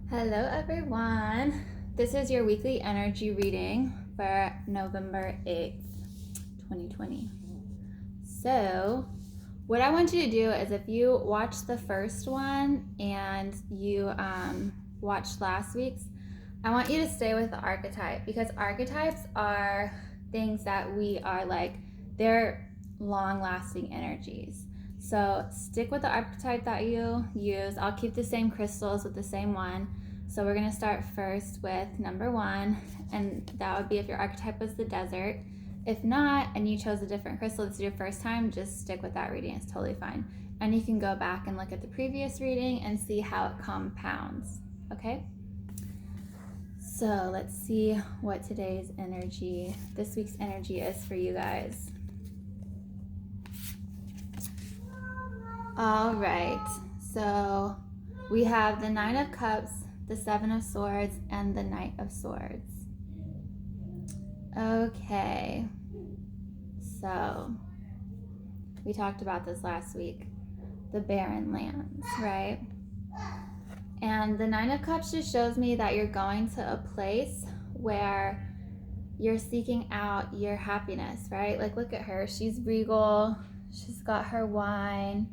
Hello everyone. This is your weekly energy reading for November 8th, 2020. So, what I want you to do is if you watched the first one and you watched last week's, I want you to stay with the archetype because archetypes are things that we are like, they're long-lasting energies. So stick with the archetype that you use. I'll keep the same crystals with the same one. So we're going to start first with number 1, and that would be if your archetype was the desert. If not, and you chose a different crystal, this is your first time, just stick with that reading. It's totally fine. And you can go back and look at the previous reading and see how it compounds, okay? So let's see what this week's energy is for you guys. All right, so we have the 9 of Cups, the 7 of Swords, and the Knight of Swords. Okay, so we talked about this last week, the barren lands, right? And the 9 of Cups just shows me that you're going to a place where you're seeking out your happiness, right? Like, look at her. She's regal. She's got her wine,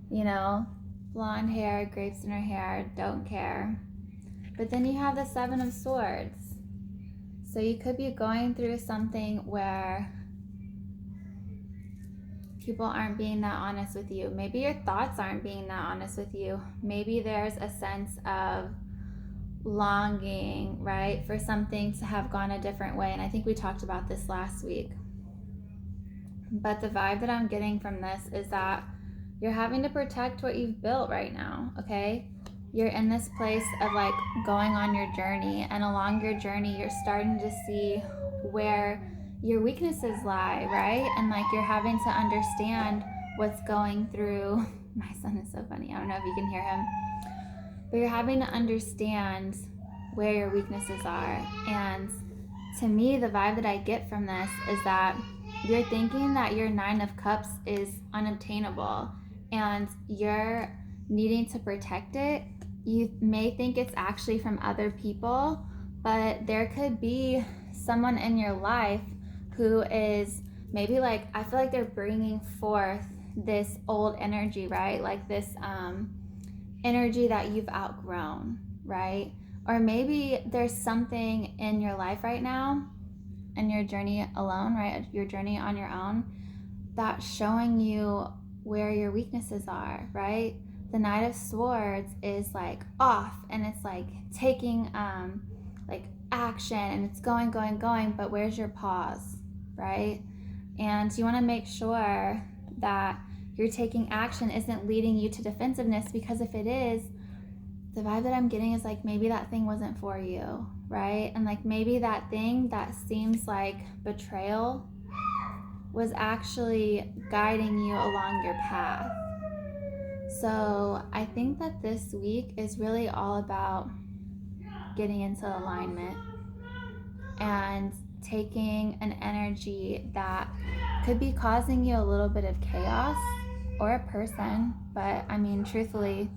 you know, blonde hair, grapes in her hair, don't care. But then you have the 7 of Swords. So you could be going through something where people aren't being that honest with you. Maybe your thoughts aren't being that honest with you. Maybe there's a sense of longing, right, for something to have gone a different way. And I think we talked about this last week. But the vibe that I'm getting from this is that you're having to protect what you've built right now, okay? You're in this place of like going on your journey, and along your journey, you're starting to see where your weaknesses lie, right? And like you're having to understand what's going through. My son is so funny. I don't know if you can hear him. But you're having to understand where your weaknesses are. And to me, the vibe that I get from this is that you're thinking that your 9 of Cups is unobtainable and you're needing to protect it. You may think it's actually from other people, but there could be someone in your life who is maybe like, I feel like they're bringing forth this old energy, right? Like this energy that you've outgrown, right? Or maybe there's something in your life right now, in your journey alone, right? Your journey on your own, that's showing you where your weaknesses are, right? The Knight of Swords is like off, and it's like taking like action, and it's going, but where's your pause, right? And you want to make sure that your taking action isn't leading you to defensiveness, because if it is, the vibe that I'm getting is like maybe that thing wasn't for you, right? And like maybe that thing that seems like betrayal was actually guiding you along your path. So I think that this week is really all about getting into alignment and taking an energy that could be causing you a little bit of chaos, or a person, but I mean, truthfully,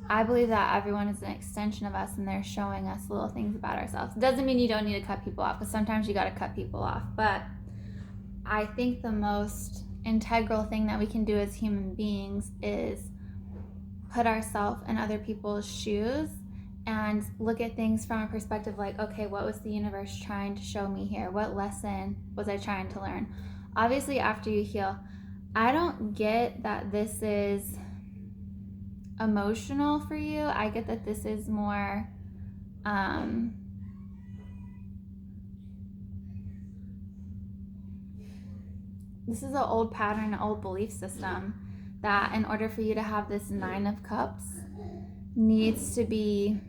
I believe that everyone is an extension of us, and they're showing us little things about ourselves. It doesn't mean you don't need to cut people off, because sometimes you got to cut people off, but I think the most integral thing that we can do as human beings is put ourselves in other people's shoes and look at things from a perspective like, okay, what was the universe trying to show me here? What lesson was I trying to learn? Obviously, after you heal, I don't get that this is emotional for you. I get that this is more this is an old pattern, an old belief system that in order for you to have this 9 of Cups needs to be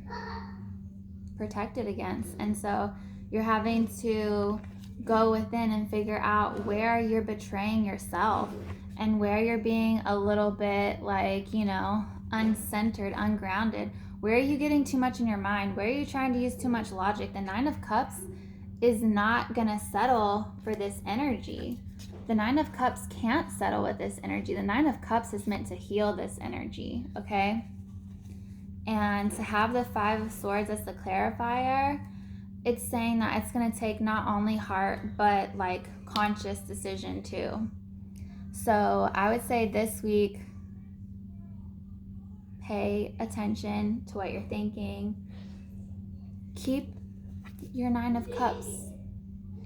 protected against. And so you're having to go within and figure out where you're betraying yourself and where you're being a little bit like, you know, uncentered, ungrounded. Where are you getting too much in your mind? Where are you trying to use too much logic? The 9 of Cups is not gonna settle for this energy. The 9 of Cups can't settle with this energy. The 9 of Cups is meant to heal this energy, okay? And to have the Five of Swords as the clarifier, it's saying that it's going to take not only heart, but like conscious decision too. So I would say this week, pay attention to what you're thinking. Keep your Nine of Cups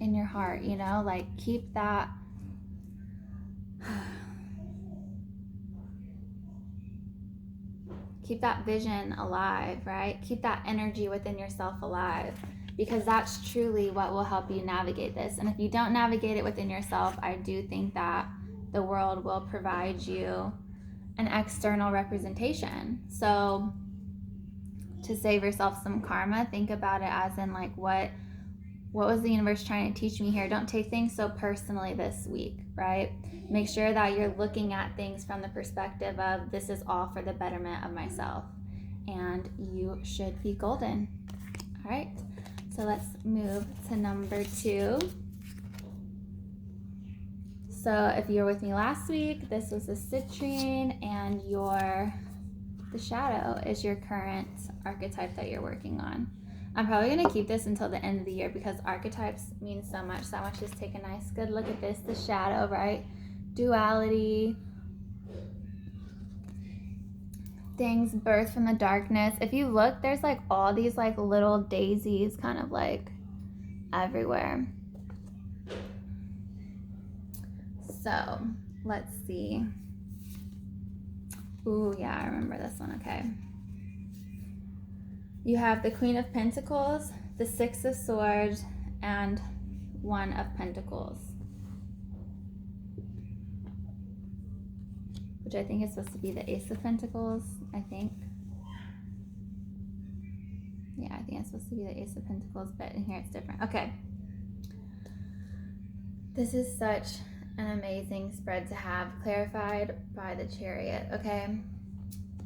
in your heart, you know, like keep that vision alive, right? Keep that energy within yourself alive, because that's truly what will help you navigate this. And if you don't navigate it within yourself, I do think that the world will provide you an external representation. So to save yourself some karma, think about it as in like, what was the universe trying to teach me here? Don't take things so personally this week, right? Make sure that you're looking at things from the perspective of, this is all for the betterment of myself, and you should be golden. All right, so let's move to number 2. So if you were with me last week, this was the citrine, and the shadow is your current archetype that you're working on. I'm probably going to keep this until the end of the year because archetypes mean so much. So I want you to take a nice good look at this, the shadow, right? Duality, things birthed from the darkness. If you look, there's like all these like little daisies kind of like everywhere. So let's see. Ooh, yeah, I remember this one. Okay. You have the Queen of Pentacles, the Six of Swords, and One of Pentacles, which I think is supposed to be the Ace of Pentacles, I think. Yeah, I think it's supposed to be the Ace of Pentacles, but in here it's different. Okay. This is such an amazing spread to have, clarified by the Chariot, okay?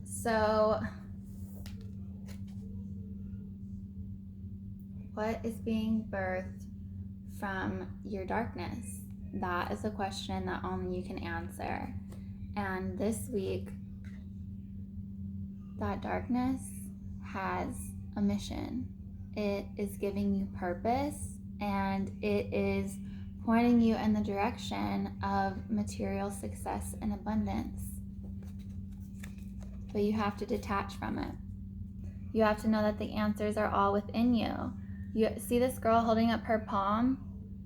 So what is being birthed from your darkness? That is a question that only you can answer. And this week, that darkness has a mission. It is giving you purpose, and it is pointing you in the direction of material success and abundance. But you have to detach from it. You have to know that the answers are all within you. You see this girl holding up her palm?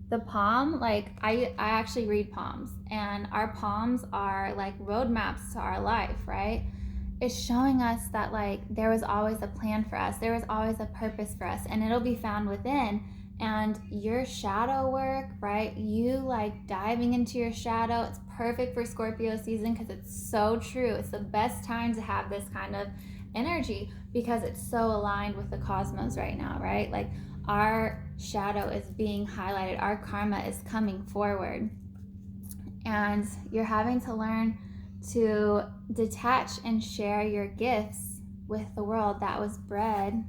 The palm, like I actually read palms, and our palms are like roadmaps to our life, right? It's showing us that like there was always a plan for us. There was always a purpose for us, and it'll be found within. And your shadow work, right? You like diving into your shadow. It's perfect for Scorpio season because it's so true. It's the best time to have this kind of energy because it's so aligned with the cosmos right now, right? Like our shadow is being highlighted. Our karma is coming forward. And you're having to learn to detach and share your gifts with the world that was bred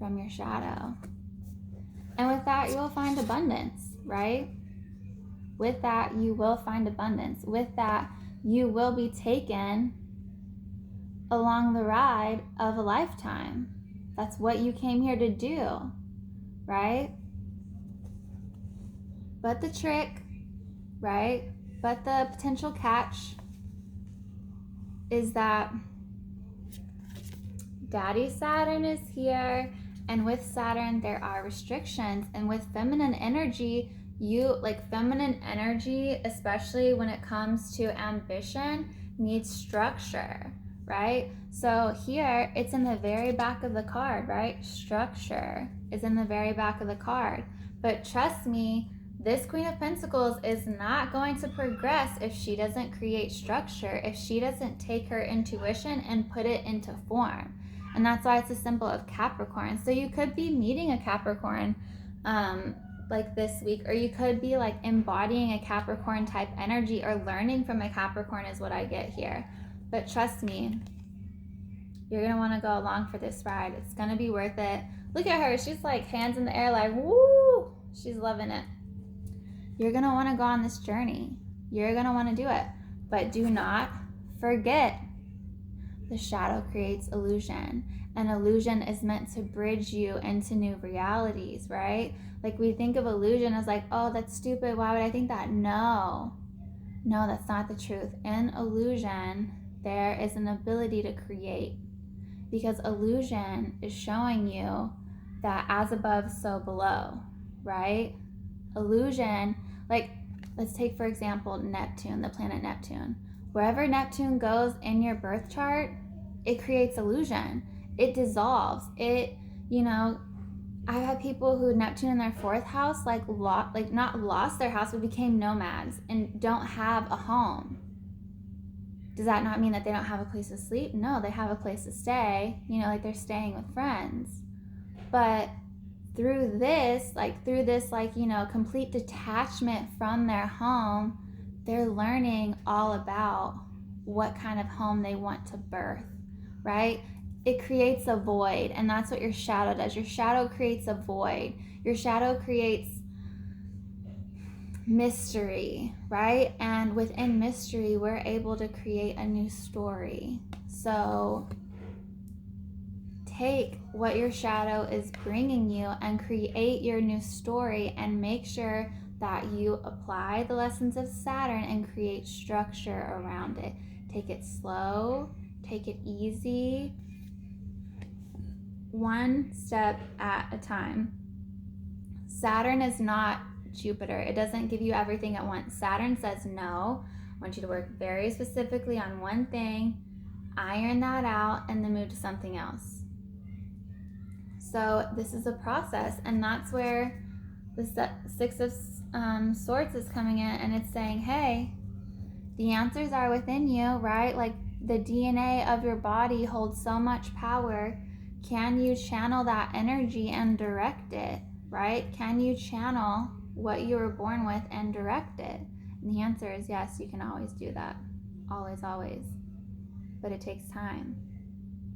from your shadow. And with that, you will find abundance, right? With that, you will find abundance. With that, you will be taken along the ride of a lifetime. That's what you came here to do, right? But the trick, right? But the potential catch is that Daddy Saturn is here. And with Saturn, there are restrictions. And with feminine energy, feminine energy, especially when it comes to ambition, needs structure, right? So here, it's in the very back of the card, right? Structure is in the very back of the card. But trust me, this Queen of Pentacles is not going to progress if she doesn't create structure, if she doesn't take her intuition and put it into form. And that's why it's a symbol of Capricorn. So you could be meeting a Capricorn like this week, or you could be like embodying a Capricorn type energy or learning from a Capricorn is what I get here. But trust me, you're going to want to go along for this ride. It's going to be worth it. Look at her. She's like hands in the air like, woo! She's loving it. You're going to want to go on this journey. You're going to want to do it. But do not forget The shadow creates illusion, and illusion is meant to bridge you into new realities, right? Like we think of illusion as like, oh, that's stupid. Why would I think that? No, that's not the truth. In illusion, there is an ability to create, because illusion is showing you that as above, so below, right? Illusion, like let's take for example Neptune, the planet Neptune. Wherever Neptune goes in your birth chart, it creates illusion. It dissolves. I've had people who Neptune in their 4th house, not lost their house, but became nomads and don't have a home. Does that not mean that they don't have a place to sleep? No, they have a place to stay, like they're staying with friends. But through this, complete detachment from their home, they're learning all about what kind of home they want to birth, right? It creates a void, and that's what your shadow does. Your shadow creates a void. Your shadow creates mystery, right? And within mystery, we're able to create a new story. So take what your shadow is bringing you and create your new story, and make sure that you apply the lessons of Saturn and create structure around it. Take it slow, take it easy, one step at a time. Saturn is not Jupiter. It doesn't give you everything at once. Saturn says, no, I want you to work very specifically on one thing, iron that out, and then move to something else. So this is a process, and that's where the 6 of Swords is coming in, and it's saying, hey, the answers are within you, right? Like the DNA of your body holds so much power. Can you channel that energy and direct it, right? Can you channel what you were born with and direct it? And the answer is yes, you can always do that. Always, always. But it takes time,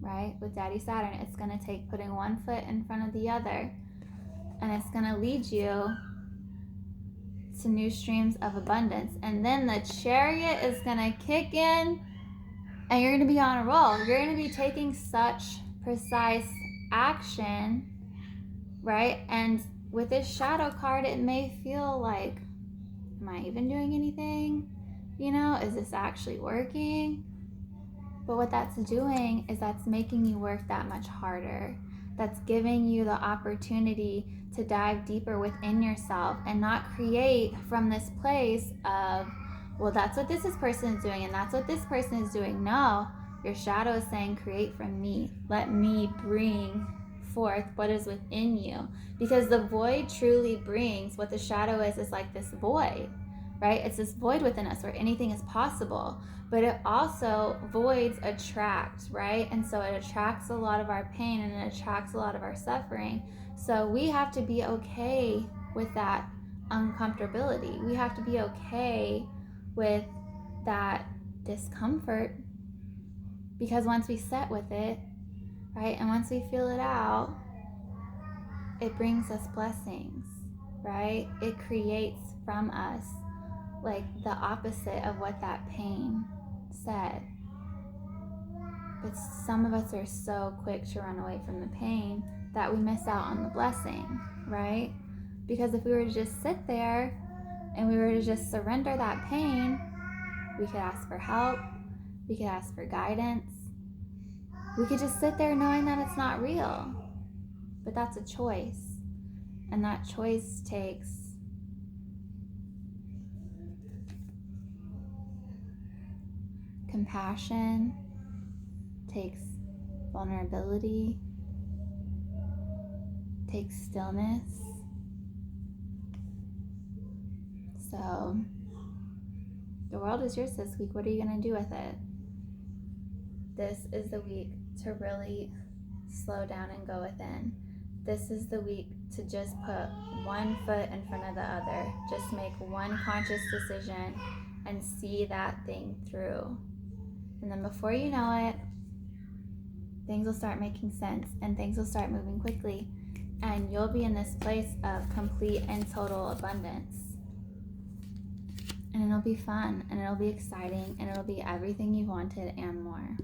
right? With Daddy Saturn, it's going to take putting one foot in front of the other, and it's going to lead you to new streams of abundance. And then the Chariot is going to kick in, and you're going to be on a roll. You're going to be taking such precise action, right? And with this shadow card, it may feel like, am I even doing anything? Is this actually working? But what that's doing is that's making you work that much harder. That's giving you the opportunity to dive deeper within yourself and not create from this place of, well, that's what this person is doing and that's what this person is doing. No, your shadow is saying, create from me. Let me bring forth what is within you. Because the void truly brings, what the shadow is like this void, right? It's this void within us where anything is possible. But it also, voids attract, right? And so it attracts a lot of our pain, and it attracts a lot of our suffering. So we have to be okay with that uncomfortability. We have to be okay with that discomfort, because once we sit with it, right, and once we feel it out, it brings us blessings, right? It creates from us like the opposite of what that pain said. But some of us are so quick to run away from the pain that we miss out on the blessing, right? Because if we were to just sit there and we were to just surrender that pain, we could ask for help, we could ask for guidance, we could just sit there knowing that it's not real. But that's a choice, and that choice takes compassion, takes vulnerability, takes stillness. So the world is yours this week. What are you going to do with it? This is the week to really slow down and go within. This is the week to just put one foot in front of the other. Just make one conscious decision and see that thing through. And then before you know it, things will start making sense and things will start moving quickly. And you'll be in this place of complete and total abundance. And it'll be fun, and it'll be exciting, and it'll be everything you wanted and more.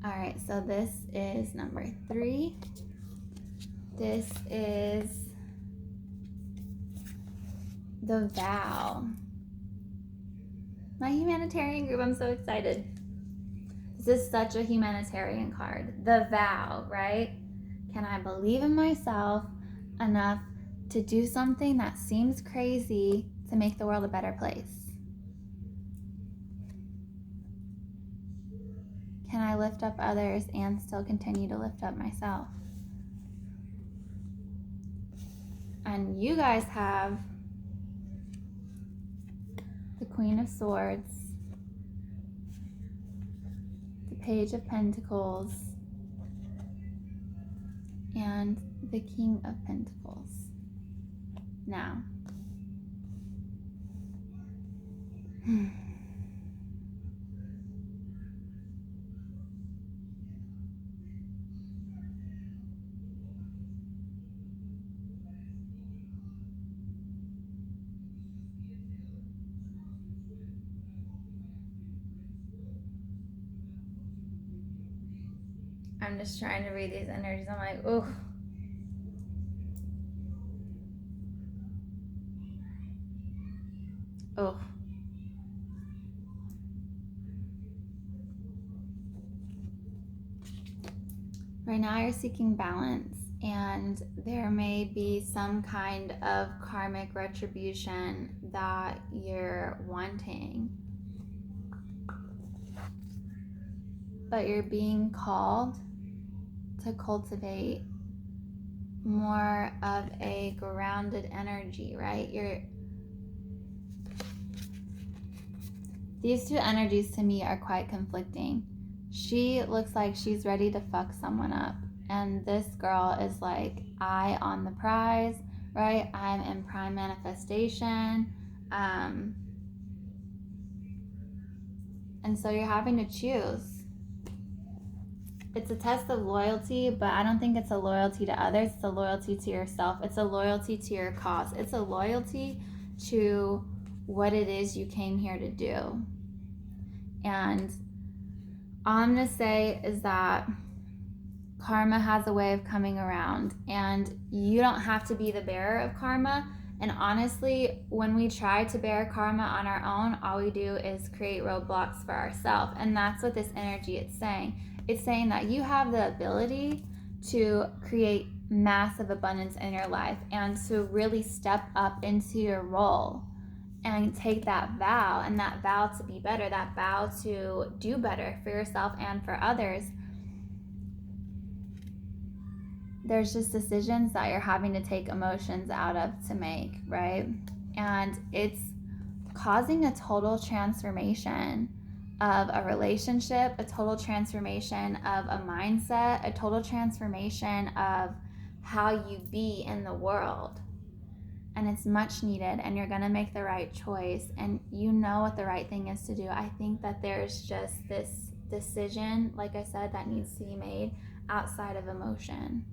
All right, so this is number 3. This is the vow. My humanitarian group, I'm so excited. This is such a humanitarian card. The vow, right? Can I believe in myself enough to do something that seems crazy to make the world a better place? Can I lift up others and still continue to lift up myself? And you guys have the Queen of Swords, the Page of Pentacles, and the King of Pentacles. Now, I'm just trying to read these energies. I'm like, ooh. Oh. Right now you're seeking balance, and there may be some kind of karmic retribution that you're wanting. But you're being called to cultivate more of a grounded energy, right? These two energies to me are quite conflicting. She looks like she's ready to fuck someone up, and this girl is like, eye on the prize, right? I'm in prime manifestation. And so you're having to choose. It's a test of loyalty, but I don't think it's a loyalty to others. It's a loyalty to yourself. It's a loyalty to your cause. It's a loyalty to what it is you came here to do. And all I'm going to say is that karma has a way of coming around, and you don't have to be the bearer of karma. And honestly, when we try to bear karma on our own, all we do is create roadblocks for ourselves. And that's what this energy is saying. It's saying that you have the ability to create massive abundance in your life and to really step up into your role and take that vow, and that vow to be better, that vow to do better for yourself and for others. There's just decisions that you're having to take emotions out of to make, right? And it's causing a total transformation of a relationship, a total transformation of a mindset, a total transformation of how you be in the world. And it's much needed, and you're gonna make the right choice, and you know what the right thing is to do. I think that there's just this decision, like I said, that needs to be made outside of emotion.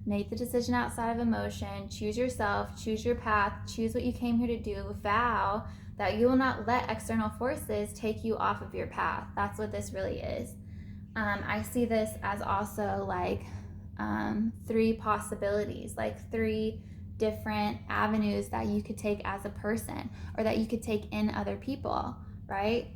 Make the decision outside of emotion. Choose yourself, choose your path, choose what you came here to do. Vow that you will not let external forces take you off of your path. That's what this really is. I see this as also like 3 possibilities, like 3 different avenues that you could take as a person, or that you could take in other people, right?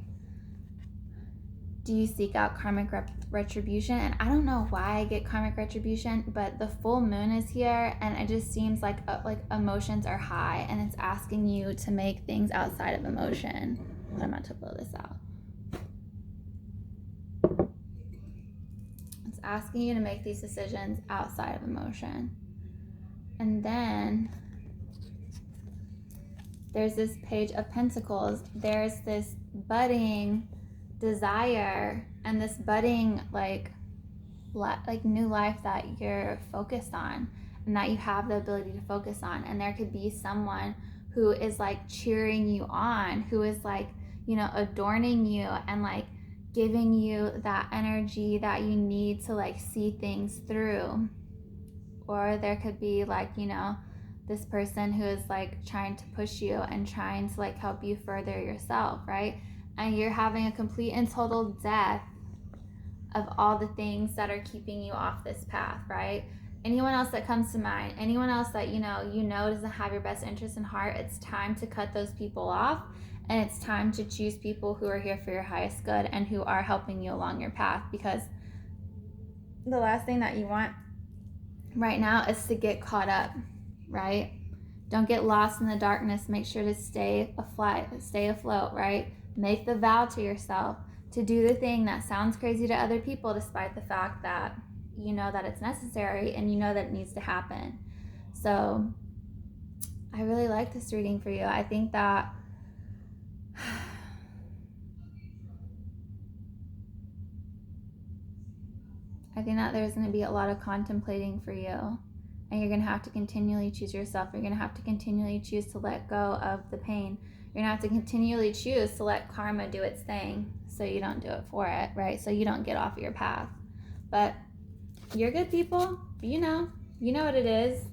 Do you seek out karmic retribution? And I don't know why I get karmic retribution, but the full moon is here, and it just seems like emotions are high, and it's asking you to make things outside of emotion. I'm about to blow this out. It's asking you to make these decisions outside of emotion. And then there's this Page of Pentacles. There's this budding desire and this budding like new life that you're focused on, and that you have the ability to focus on. And there could be someone who is like cheering you on, who is like, you know, adorning you and like giving you that energy that you need to like see things through. Or there could be like, you know, this person who is like trying to push you and trying to like help you further yourself, right? And you're having a complete and total death of all the things that are keeping you off this path, right? Anyone else that comes to mind, anyone else that you know doesn't have your best interest in heart, it's time to cut those people off, and it's time to choose people who are here for your highest good and who are helping you along your path, because the last thing that you want right now is to get caught up, right? Don't get lost in the darkness. Make sure to stay afloat, right? Make the vow to yourself to do the thing that sounds crazy to other people, despite the fact that you know that it's necessary and you know that it needs to happen. So I really like this reading for you. I think that there's going to be a lot of contemplating for you, and you're going to have to continually choose yourself. You're going to have to continually choose to let go of the pain. You're going to have to continually choose to let karma do its thing so you don't do it for it, right? So you don't get off your path. But you're good people. You know what it is.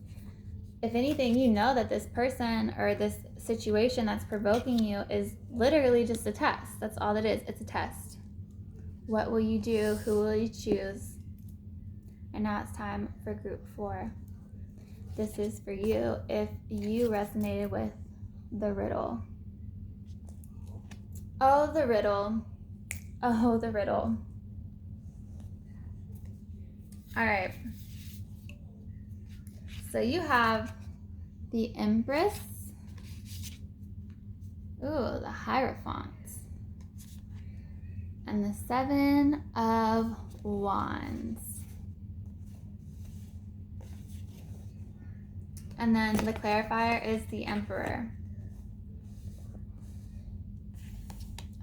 If anything, you know that this person or this situation that's provoking you is literally just a test. That's all it is. It's a test. What will you do? Who will you choose? And now it's time for group 4. This is for you if you resonated with the riddle. Oh, the riddle. Oh, the riddle. All right. So you have the Empress. Ooh, the Hierophant. And the 7 of Wands. And then the clarifier is the Emperor.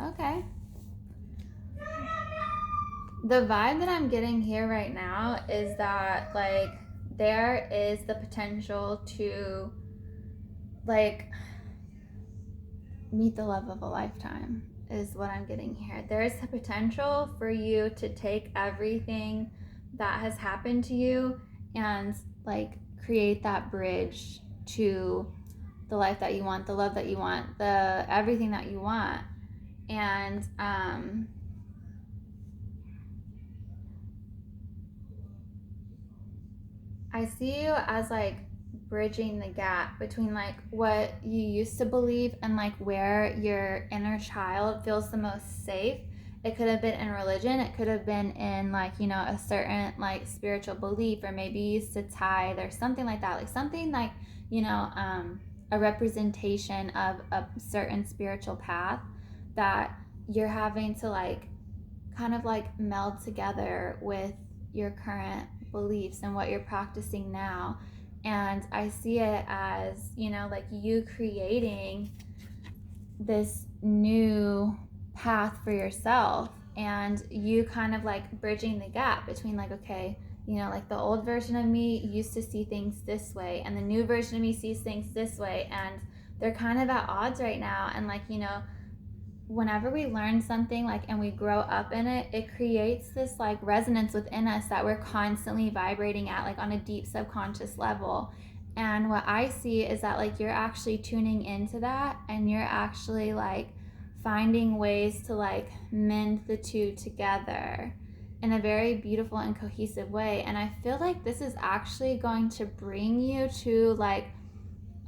Okay. The vibe that I'm getting here right now is that, like, there is the potential to, like, meet the love of a lifetime is what I'm getting here. There's the potential for you to take everything that has happened to you and, like, create that bridge to the life that you want, the love that you want, the everything that you want. And I see you as, like, bridging the gap between, like, what you used to believe and, like, where your inner child feels the most safe. It could have been in religion. It could have been in, like, you know, a certain, like, spiritual belief, or maybe you used to tithe or something like that. Like, something like, you know, a representation of a certain spiritual path that you're having to, like, kind of, like, meld together with your current beliefs and what you're practicing now. And I see it as, you know, like, you creating this new path for yourself, and you kind of, like, bridging the gap between, like, okay, you know, like, the old version of me used to see things this way, and the new version of me sees things this way, and they're kind of at odds right now. And, like, you know, whenever we learn something, like, and we grow up in it, it creates this, like, resonance within us that we're constantly vibrating at, like, on a deep subconscious level. And what I see is that, like, you're actually tuning into that, and you're actually, like, finding ways to, like, mend the two together in a very beautiful and cohesive way. And I feel like this is actually going to bring you to, like,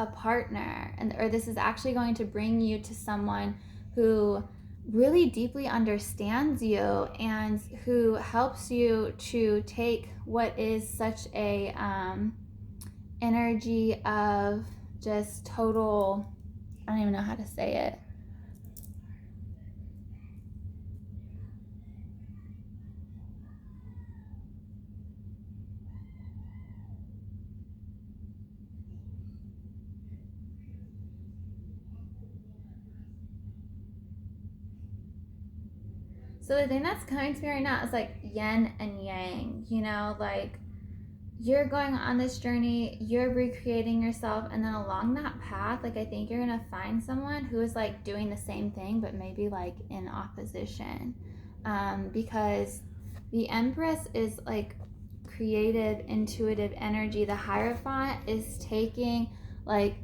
a partner, or this is actually going to bring you to someone who really deeply understands you and who helps you to take what is such a energy of just total, I don't even know how to say it. So the thing that's coming to me right now is, like, yin and yang, you know, like, you're going on this journey, you're recreating yourself, and then along that path, like, I think you're gonna find someone who is, like, doing the same thing, but maybe, like, in opposition, because the Empress is, like, creative, intuitive energy. The Hierophant is taking, like,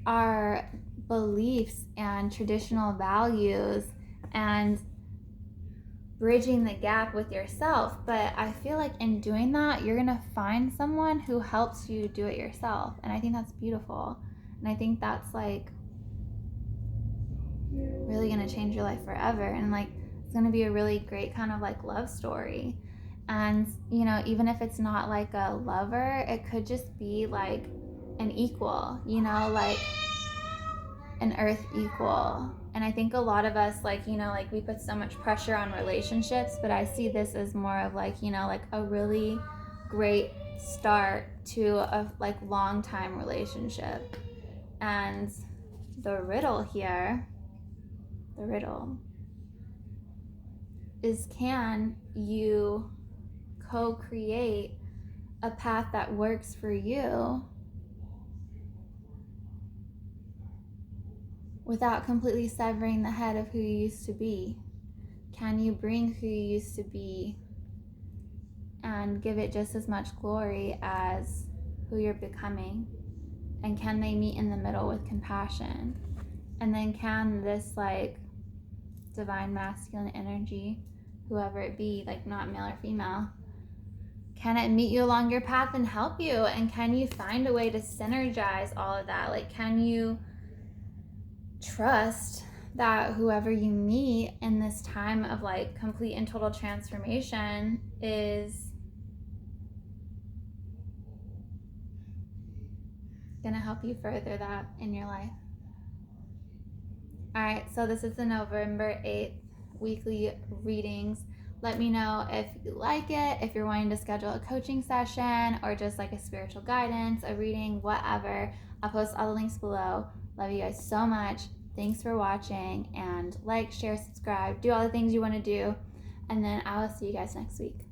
our beliefs and traditional values and bridging the gap with yourself. But I feel like in doing that, you're gonna find someone who helps you do it yourself. And I think that's beautiful. And I think that's like really gonna change your life forever. And like it's gonna be a really great kind of like love story. And you know, even if it's not like a lover, it could just be like an equal, you know, like an earth equal. And I think a lot of us, like, you know, like we put so much pressure on relationships, but I see this as more of like, you know, like a really great start to a like long time relationship. And the riddle here, the riddle is, can you co-create a path that works for you without completely severing the head of who you used to be? Can you bring who you used to be and give it just as much glory as who you're becoming? And can they meet in the middle with compassion? And then can this like divine masculine energy, whoever it be, like not male or female, can it meet you along your path and help you? And can you find a way to synergize all of that? Like, can you trust that whoever you meet in this time of like complete and total transformation is gonna help you further that in your life? All right, so this is the November 8th weekly readings. Let me know if you like it, if you're wanting to schedule a coaching session or just like a spiritual guidance, a reading, whatever. I'll post all the links below. Love you guys so much. Thanks for watching, and like, share, subscribe, do all the things you want to do. And then I will see you guys next week.